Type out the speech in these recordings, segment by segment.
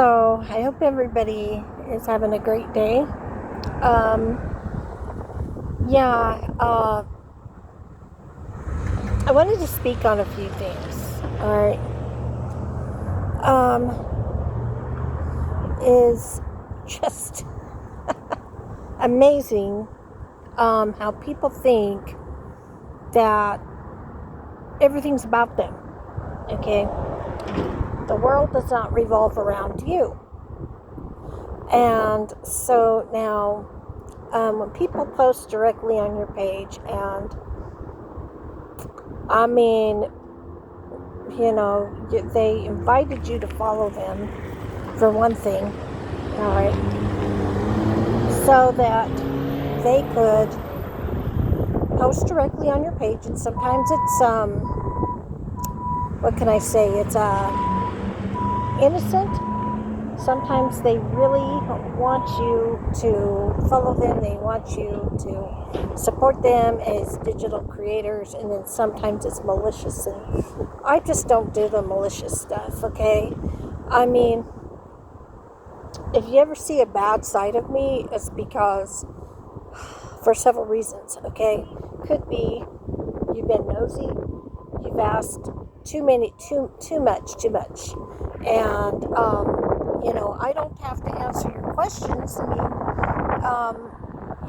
So I hope everybody is having a great day. Um, yeah, I wanted to speak on a few things. All right, is just amazing how people think that everything's about them. Okay, the world does not revolve around you, and so now when people post directly on your page, and I mean, they invited you to follow them for one thing, all right, so that they could post directly on your page. And sometimes it's what can I say, it's innocent. Sometimes they really want you to follow them, they want you to support them as digital creators, and then sometimes it's malicious, and I just don't do the malicious stuff. Okay, I mean, if you ever see a bad side of me, it's because for several reasons. Okay, could be you've been nosy, you've asked too much, and I don't have to answer your questions. I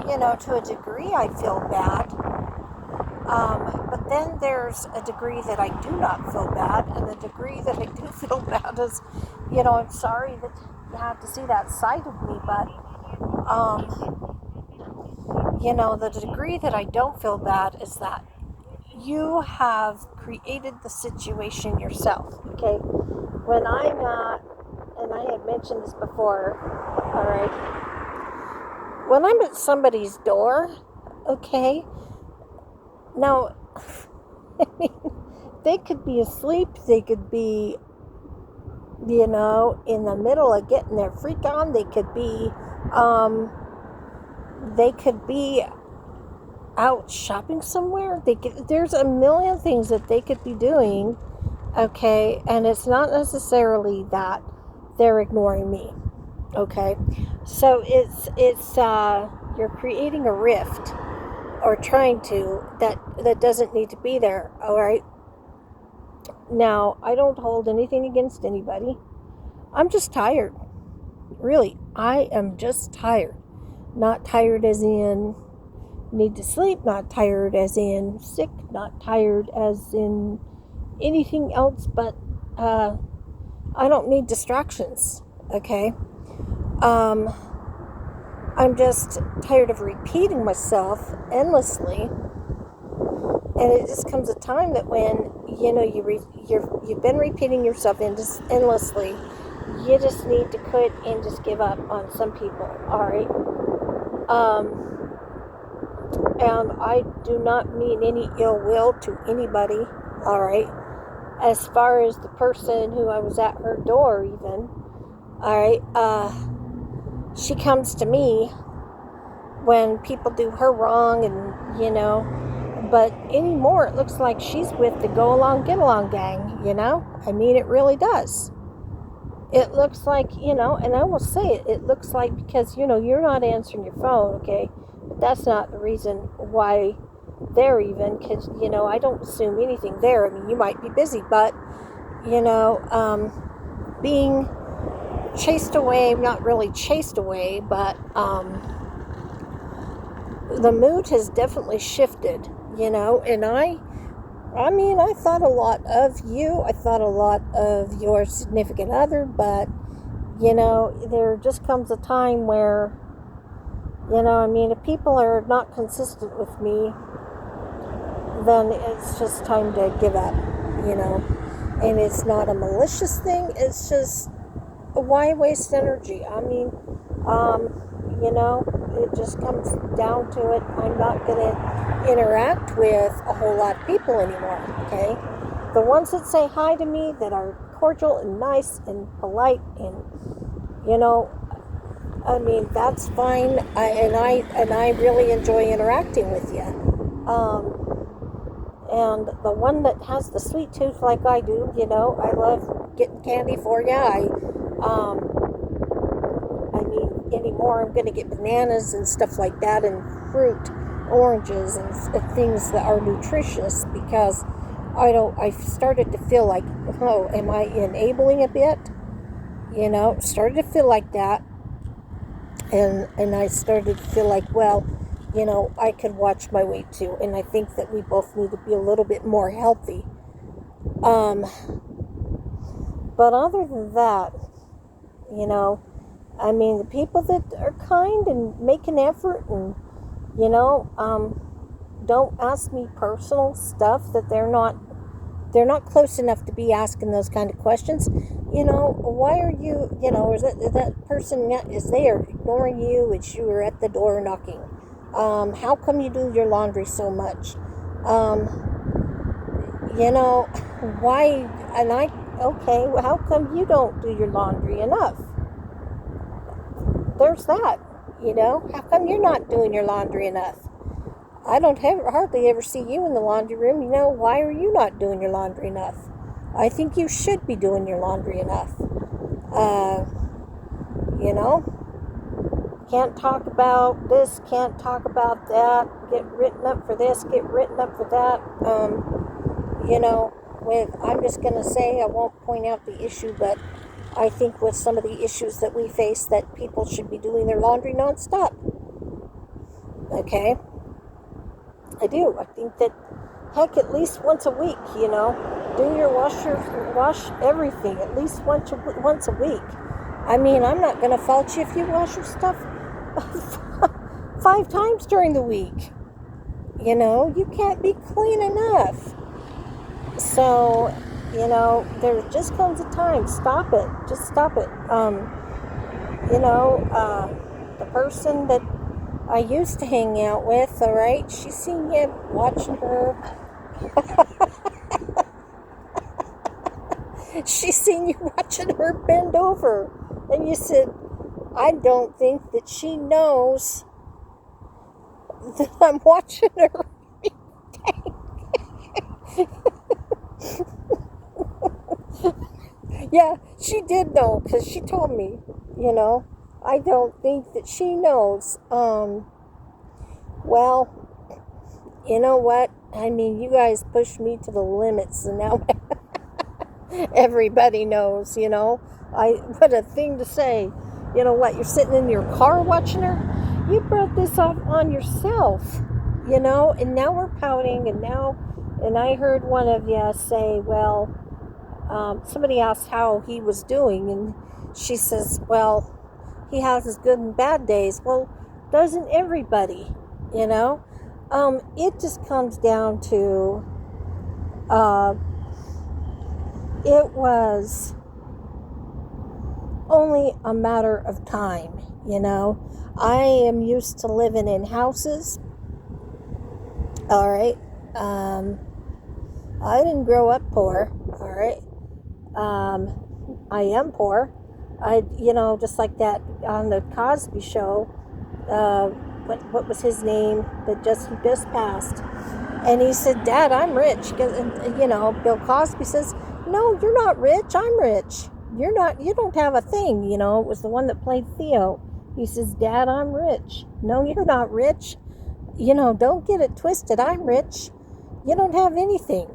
mean, to a degree, I feel bad. But then there's a degree that I do not feel bad, and the degree that I do feel bad is, I'm sorry that you have to see that side of me, but the degree that I don't feel bad is that you have created the situation yourself. Okay, when I'm at, and I had mentioned this before, all right, when I'm at somebody's door, okay, now, I mean, they could be asleep, they could be, in the middle of getting their freak on, they could be out shopping somewhere. There's a million things that they could be doing, okay, and it's not necessarily that they're ignoring me, okay. So it's you're creating a rift, or trying to, that doesn't need to be there. All right, now I don't hold anything against anybody. I'm just tired. Really, I am just tired. Not tired as in need to sleep, not tired as in sick, not tired as in anything else, but I don't need distractions. Okay, I'm just tired of repeating myself endlessly, and it just comes a time that when you've been repeating yourself endlessly, you just need to quit and just give up on some people. All right. And I do not mean any ill will to anybody, all right? As far as the person who I was at her door, even, all right, she comes to me when people do her wrong, and, but anymore it looks like she's with the go along, get along gang, I mean, it really does. It looks like, and I will say it looks like, because, you're not answering your phone, okay? But that's not the reason why they're even, because, I don't assume anything there. I mean, you might be busy, but, being chased away, not really chased away, but the mood has definitely shifted, and I mean, I thought a lot of you. I thought a lot of your significant other, but, there just comes a time where, I mean, if people are not consistent with me, then it's just time to give up, And it's not a malicious thing. It's just, why waste energy? I mean, it just comes down to it. I'm not going to interact with a whole lot of people anymore, okay? The ones that say hi to me, that are cordial and nice and polite, and, I mean, that's fine. I really enjoy interacting with you. And the one that has the sweet tooth like I do, I love getting candy for you. anymore. I'm going to get bananas and stuff like that, and fruit, oranges, and things that are nutritious, because I've started to feel like, oh, am I enabling a bit? Started to feel like that. And I started to feel like, well, I could watch my weight too. And I think that we both need to be a little bit more healthy. But other than that, the people that are kind and make an effort and, don't ask me personal stuff that they're not close enough to be asking those kind of questions. Why are you, is that person is there ignoring you as you were at the door knocking? How come you do your laundry so much? Why, okay, well, how come you don't do your laundry enough? There's that, how come you're not doing your laundry enough? I don't hardly ever see you in the laundry room. Why are you not doing your laundry enough? I think you should be doing your laundry enough. Can't talk about this, can't talk about that, get written up for this, get written up for that. I'm just going to say, I won't point out the issue, but I think with some of the issues that we face, that people should be doing their laundry nonstop. Okay? I do. I think that, heck, at least once a week, do your wash everything at least once a week. I'm not going to fault you if you wash your stuff 5 times during the week. You can't be clean enough. So, there just comes a time. Stop it. Just stop it. The person that I used to hang out with, all right, she's seen you watching her. She's seen you watching her bend over. And you said, I don't think that she knows that I'm watching her. Yeah, she did know, because she told me, I don't think that she knows. Well, you know what? You guys pushed me to the limits, and now everybody knows, what a thing to say. What, you're sitting in your car watching her? You brought this off on yourself, and now we're pouting, and I heard one of you say, well, somebody asked how he was doing, and she says, well, he has his good and bad days. Well, doesn't everybody, it just comes down to, it was only a matter of time, I am used to living in houses, all right, I didn't grow up poor, all right, I am poor. Just like that on the Cosby Show, what was his name that he just passed, and he said, Dad, I'm rich, Bill Cosby says, no, you're not rich, I'm rich, you don't have a thing, it was the one that played Theo. He says, Dad, I'm rich. No, you're not rich, don't get it twisted, I'm rich, you don't have anything,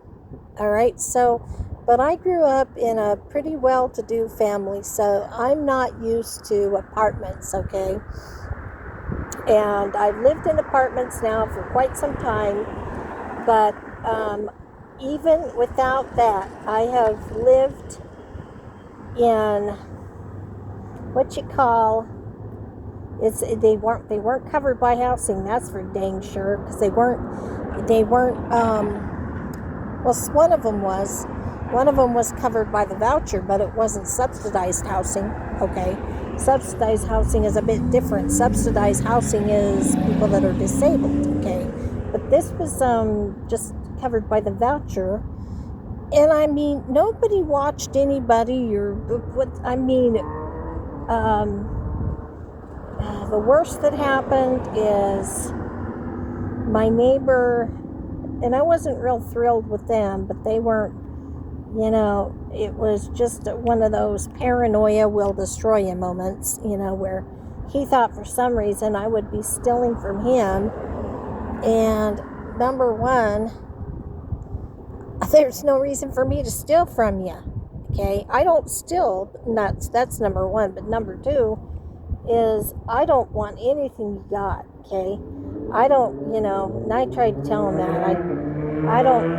all right, so. But I grew up in a pretty well-to-do family, so I'm not used to apartments, okay? And I've lived in apartments now for quite some time, but even without that, I have lived in what you call, they weren't covered by housing, that's for dang sure, because they weren't, well, one of them was covered by the voucher, but it wasn't subsidized housing, okay? Subsidized housing is a bit different. Subsidized housing is people that are disabled, okay? But this was just covered by the voucher. And nobody watched anybody, the worst that happened is my neighbor, and I wasn't real thrilled with them, but they weren't, it was just one of those paranoia will destroy you moments, where he thought for some reason I would be stealing from him. And number one, there's no reason for me to steal from you. Okay, I don't steal nuts. That's number one. But number two is I don't want anything you got. Okay, I don't. And I tried to tell him that I don't.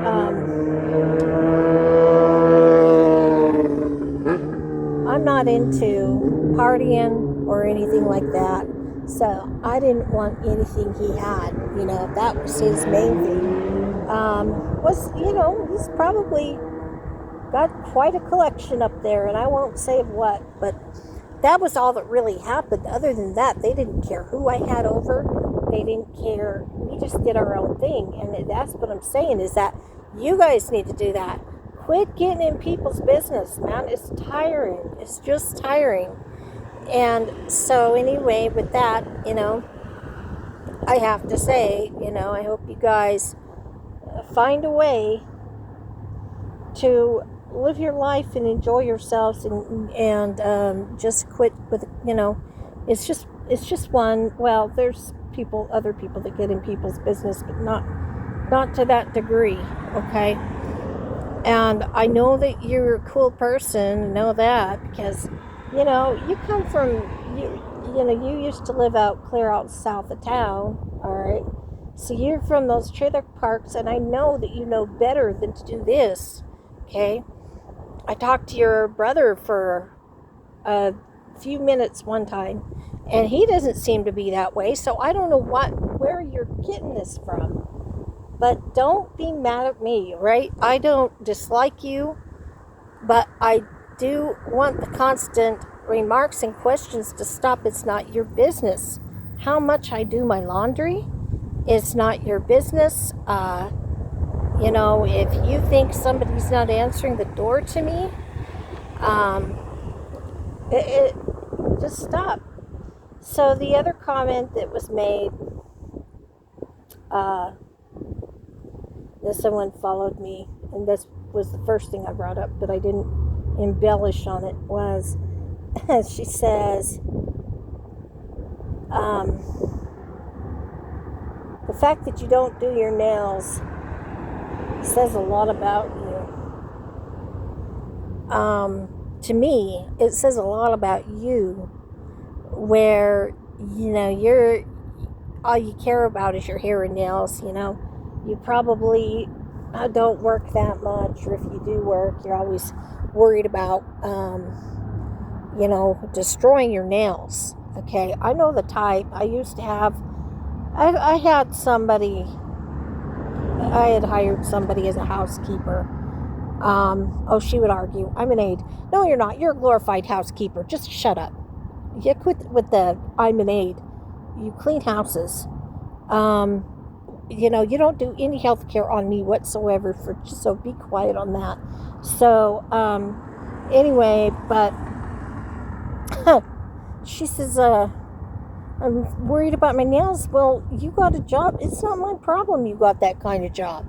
I'm not into partying or anything like that. So I didn't want anything he had. That was his main thing. He's probably got quite a collection up there, and I won't say what, but that was all that really happened. Other than that, they didn't care who I had over. They didn't care. We just did our own thing, and that's what I'm saying is that you guys need to do that. Quit getting in people's business, man. It's tiring. It's just tiring. And so anyway, with that, I have to say, I hope you guys find a way to live your life and enjoy yourselves and just quit with, it's just one. Well, there's other people that get in people's business, but not to that degree, okay? And I know that you're a cool person, I know that, because, you come from, you used to live clear out south of town, all right? So you're from those trailer parks, and I know that you know better than to do this, okay? I talked to your brother for a few minutes one time, and he doesn't seem to be that way, so I don't know where you're getting this from. But don't be mad at me, right? I don't dislike you, but I do want the constant remarks and questions to stop. It's not your business. How much I do my laundry, it's not your business. If you think somebody's not answering the door to me, just stop. So the other comment that was made, that someone followed me, and this was the first thing I brought up, but I didn't embellish on it, was she says, the fact that you don't do your nails says a lot about you. To me, it says a lot about you, where, you're, all you care about is your hair and nails, You probably don't work that much, or if you do work, you're always worried about, destroying your nails. Okay, I know the type. I used to have, I had hired somebody as a housekeeper. She would argue, I'm an aide. No, you're not. You're a glorified housekeeper. Just shut up. You quit with the I'm an aide. You clean houses. You don't do any health care on me whatsoever, so be quiet on that. So, anyway, but she says, I'm worried about my nails. Well, you got a job. It's not my problem you got that kind of job.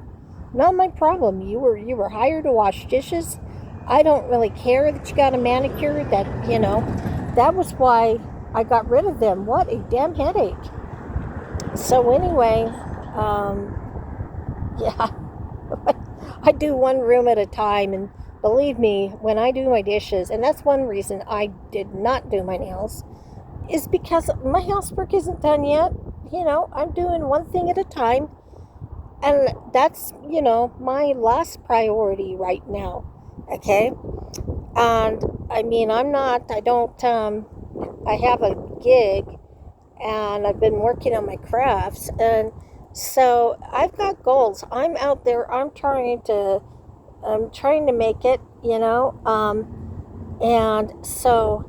Not my problem. You were hired to wash dishes. I don't really care that you got a manicure. That was why I got rid of them. What a damn headache. So anyway, yeah, I do one room at a time, and believe me, when I do my dishes, and that's one reason I did not do my nails, is because my housework isn't done yet. I'm doing one thing at a time, and that's, my last priority right now, okay? And, I have a gig, and I've been working on my crafts, and so I've got goals. I'm out there, I'm trying to make it, and so,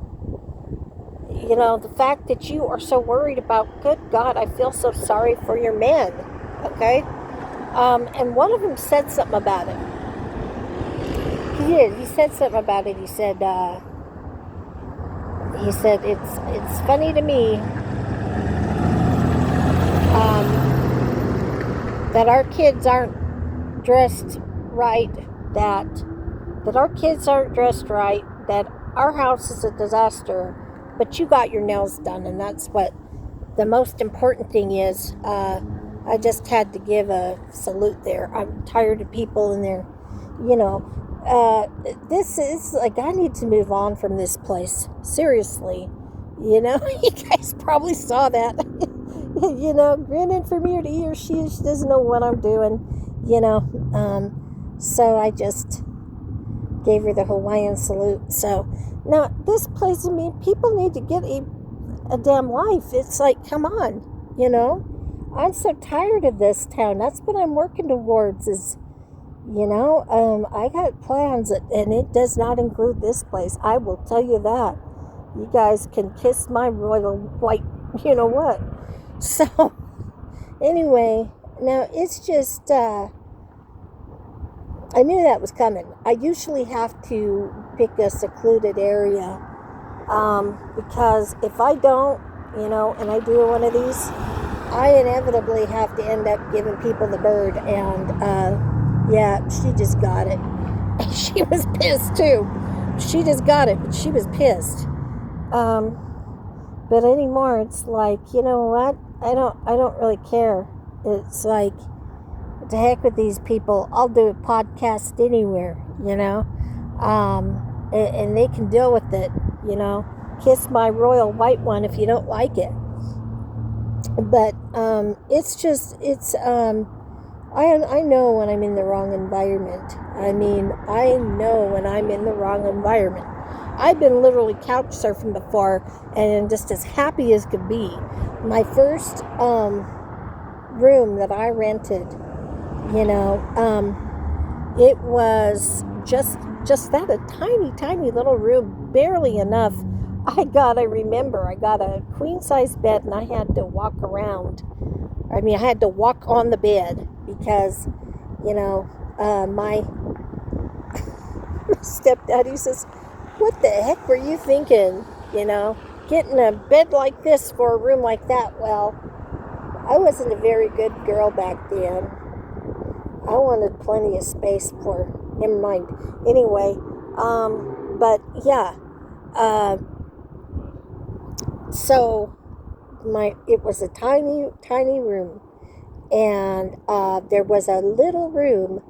the fact that you are so worried about, good God, I feel so sorry for your men, okay? And one of them said something about it. He said something about it. He said, it's funny to me, that our kids aren't dressed right, that our kids aren't dressed right, that our house is a disaster, but you got your nails done, and that's what the most important thing is. I just had to give a salute there. I'm tired of people in there, you know. This is like, I need to move on from this place. Seriously. You know, you guys probably saw that. You know, grinning from ear to ear. She doesn't know what I'm doing, you know. So I just gave her the Hawaiian salute. So now this place, I mean, people need to get a damn life. It's like, come on, you know. I'm so tired of this town. That's what I'm working towards is, you know, I got plans, and it does not include this place. I will tell you that. You guys can kiss my royal white, you know what. So, anyway, now it's just, I knew that was coming. I usually have to pick a secluded area, because if I don't, you know, and I do one of these, I inevitably have to end up giving people the bird, and, yeah, she just got it. She was pissed, too. She just got it, but she was pissed. But anymore, it's like, you know what? I don't really care. It's like, to heck with these people. I'll do a podcast anywhere, you know? And they can deal with it, you know? Kiss my royal white one if you don't like it. But, it's just, I know when I'm in the wrong environment. I mean, I know when I'm in the wrong environment. I've been literally couch surfing before and just as happy as could be. My first room that I rented, you know, it was just that, a tiny little room, barely enough. I got a queen size bed, and I had to walk around. I mean, I had to walk on the bed because, you know, my stepdaddy says, what the heck were you thinking, you know, getting a bed like this for a room like that? Well, I wasn't a very good girl back then. I wanted plenty of space for, never mind. Anyway, but yeah, so it was a tiny room, and there was a little room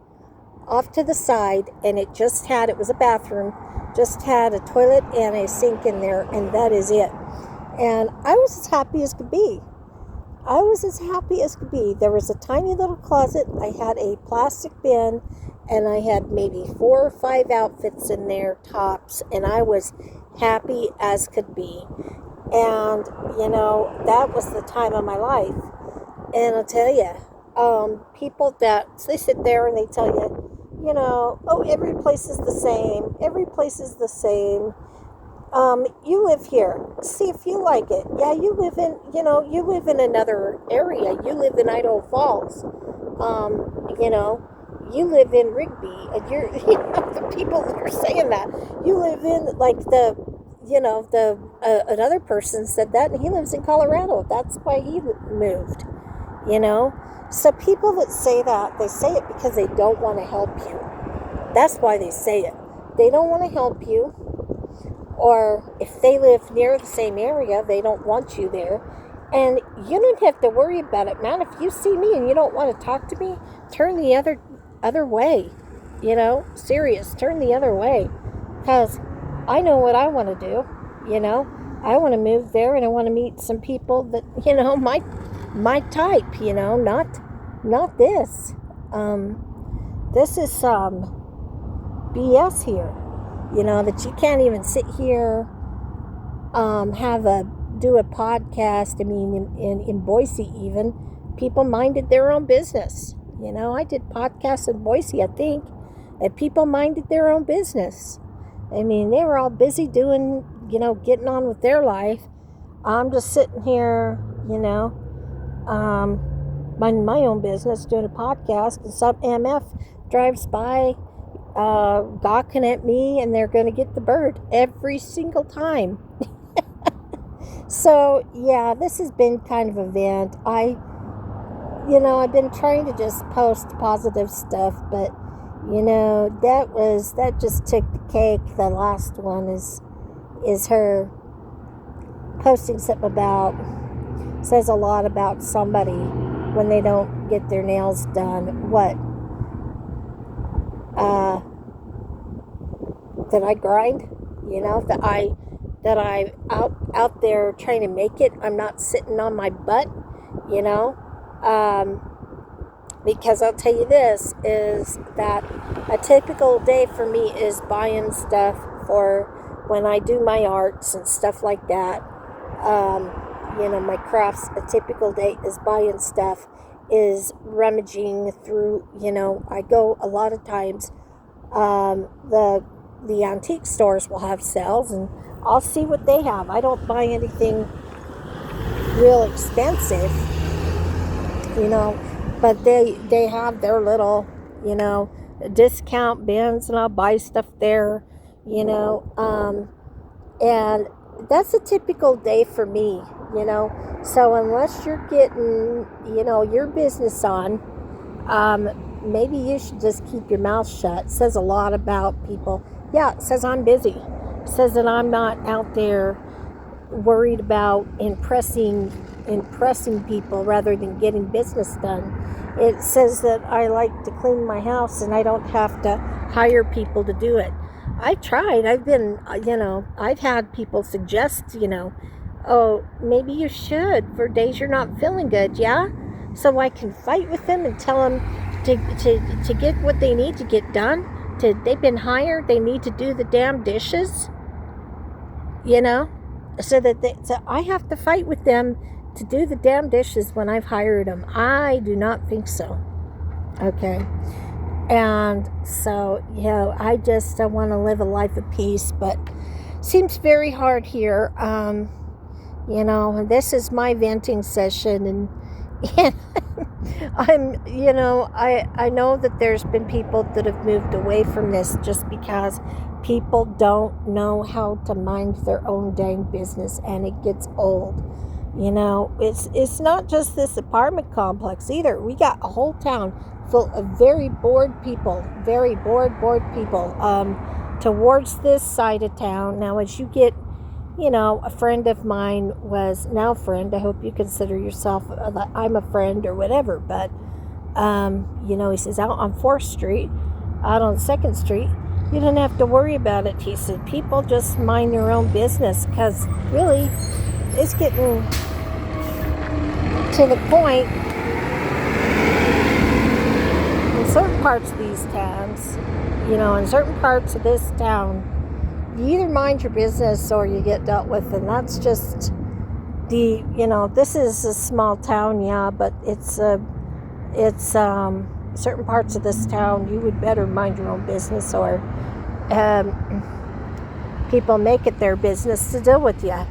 off to the side, and it was a bathroom, just had a toilet and a sink in there, and that is it. And I was as happy as could be. There was a tiny little closet. I had a plastic bin, and I had maybe 4 or 5 outfits in there, tops, and I was happy as could be. And, you know, that was the time of my life. And I'll tell you, people they sit there and they tell you, you know, oh, every place is the same. You live here. See if you like it. Yeah, you live in another area. You live in Idaho Falls. You know, you live in Rigby. And you know, the people that are saying that, you live in, like, another person said that, and he lives in Colorado. That's why he moved, you know. So people that say that, they say it because they don't want to help you. That's why they say it. They don't want to help you, or if they live near the same area, they don't want you there. And you don't have to worry about it, man. If you see me and you don't want to talk to me, turn the other way. You know, serious, turn the other way. Because I know what I want to do, you know. I want to move there, and I want to meet some people that, you know, my type, you know, not this. This is some BS here, you know, that you can't even sit here, do a podcast. I mean, in Boise even, people minded their own business. You know, I did podcasts in Boise, I think, and people minded their own business. I mean, they were all busy doing, you know, getting on with their life. I'm just sitting here, you know, minding my own business, doing a podcast, and some MF drives by, gawking at me, and they're going to get the bird every single time. So, yeah, this has been kind of a vent. I've been trying to just post positive stuff, but, you know, that just took the cake. The last one is her posting something about, says a lot about somebody when they don't get their nails done. What? That I grind, that I out there trying to make it. I'm not sitting on my butt, you know. Because I'll tell you this is that a typical day for me is buying stuff for when I do my arts and stuff like that. My crafts. A typical day is buying stuff, is rummaging through. I go a lot of times. The antique stores will have sales, and I'll see what they have. I don't buy anything real expensive, but they have their little, discount bins, and I'll buy stuff there, and that's a typical day for me, so unless you're getting, your business on, maybe you should just keep your mouth shut. It says a lot about people. Yeah, it says I'm busy. It says that I'm not out there worried about impressing people rather than getting business done. It says that I like to clean my house and I don't have to hire people to do it. I've tried. I've had people suggest, oh, maybe you should for days you're not feeling good, yeah? So I can fight with them and tell them to get what they need to get done. They've been hired, they need to do the damn dishes, so I have to fight with them to do the damn dishes when I've hired them. I do not think so. Okay. And so, I want to live a life of peace, but seems very hard here. And this is my venting session, and I know that there's been people that have moved away from this just because people don't know how to mind their own dang business, and it gets old. It's not just this apartment complex either. We got a whole town full of very bored people, towards this side of town. Now, as you get, a friend of mine was now friend. I hope you consider yourself, I'm a friend or whatever, but, he says out on 4th Street, out on 2nd Street, you don't have to worry about it. He said, people just mind their own business, because really, it's getting to the point in certain parts of these towns, in certain parts of this town, you either mind your business or you get dealt with, and that's just this is a small town, yeah, but it's certain parts of this town, you would better mind your own business, or people make it their business to deal with you.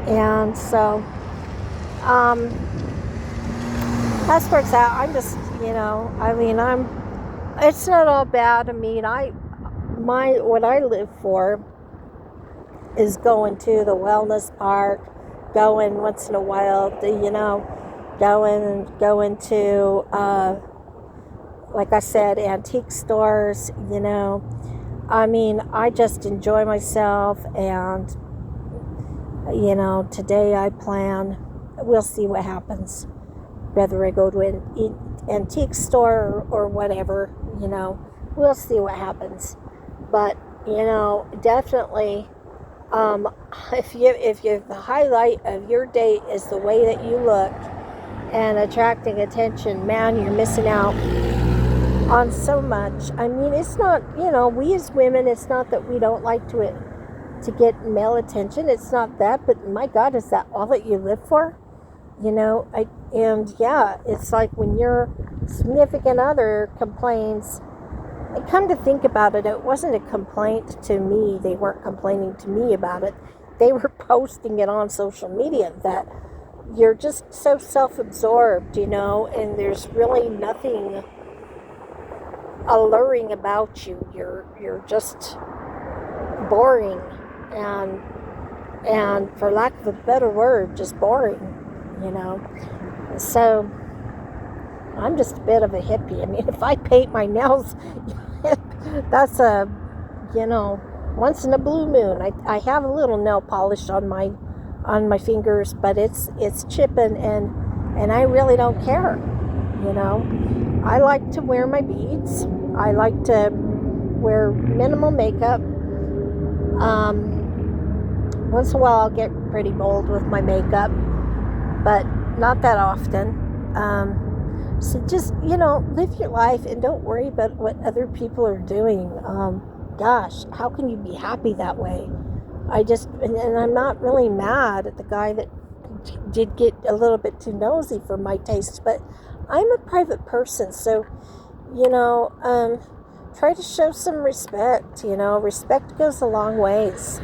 And so, that's where it's at. I'm just, it's not all bad. I mean, what I live for is going to the wellness park, going once in a while, going to, like I said, antique stores, I just enjoy myself, and, today I plan, we'll see what happens, whether I go to an antique store or whatever, we'll see what happens. But, definitely, if the highlight of your day is the way that you look and attracting attention, man, you're missing out on so much. I mean, it's not, we as women, it's not that we don't like to get male attention. It's not that, but my God, is that all that you live for? It's like when your significant other complains, and come to think about it, it wasn't a complaint to me. They weren't complaining to me about it. They were posting it on social media that you're just so self-absorbed, and there's really nothing alluring about you. You're just boring, and for lack of a better word, just boring, So I'm just a bit of a hippie. I mean, if I paint my nails, that's a, once in a blue moon. I have a little nail polish on my fingers, but it's chipping, and I really don't care. You know, I like to wear my beads. I like to wear minimal makeup. Once in a while I'll get pretty bold with my makeup, but not that often. So just, live your life and don't worry about what other people are doing. Gosh, how can you be happy that way? And I'm not really mad at the guy that did get a little bit too nosy for my taste, but I'm a private person, so, try to show some respect. Respect goes a long ways.